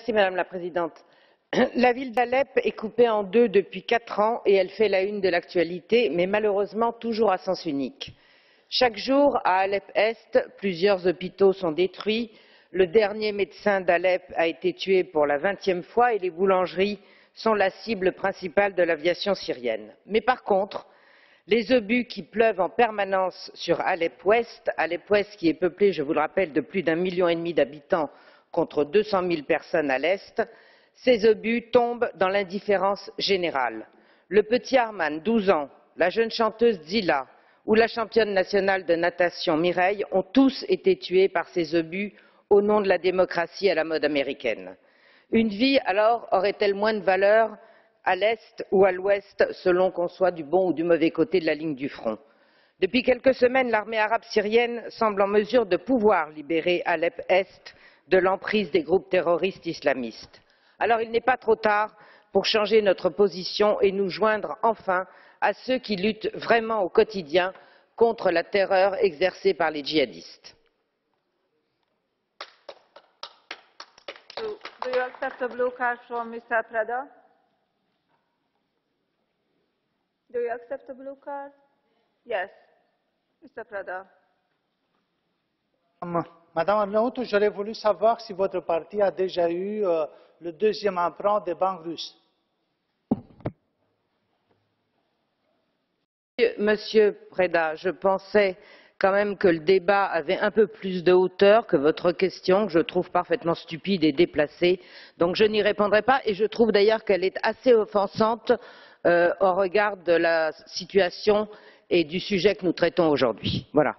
Madame la Présidente. La ville d'Alep est coupée en deux depuis 4 ans et elle fait la une de l'actualité, mais malheureusement toujours à sens unique. Chaque jour, à Alep-Est, plusieurs hôpitaux sont détruits, le dernier médecin d'Alep a été tué pour la 20e fois et les boulangeries sont la cible principale de l'aviation syrienne. Mais par contre, les obus qui pleuvent en permanence sur Alep-Ouest qui est peuplé, je vous le rappelle, de plus d'1,5 million d'habitants contre 200 000 personnes à l'Est, ces obus tombent dans l'indifférence générale. Le petit Arman, 12 ans, la jeune chanteuse Zila ou la championne nationale de natation Mireille ont tous été tués par ces obus au nom de la démocratie à la mode américaine. Une vie, alors, aurait-elle moins de valeur à l'Est ou à l'Ouest, selon qu'on soit du bon ou du mauvais côté de la ligne du front? Depuis quelques semaines, l'armée arabe syrienne semble en mesure de pouvoir libérer Alep-Est de l'emprise des groupes terroristes islamistes. Alors il n'est pas trop tard pour changer notre position et nous joindre enfin à ceux qui luttent vraiment au quotidien contre la terreur exercée par les djihadistes. Do you accept a blue card from Mr. Preda? Do you accept a blue card? Yes. Mr. Preda. Madame Arnautu, j'aurais voulu savoir si votre parti a déjà eu le deuxième emprunt des banques russes. Monsieur Preda, je pensais quand même que le débat avait un peu plus de hauteur que votre question, que je trouve parfaitement stupide et déplacée. Donc je n'y répondrai pas et je trouve d'ailleurs qu'elle est assez offensante au regard de la situation et du sujet que nous traitons aujourd'hui. Voilà.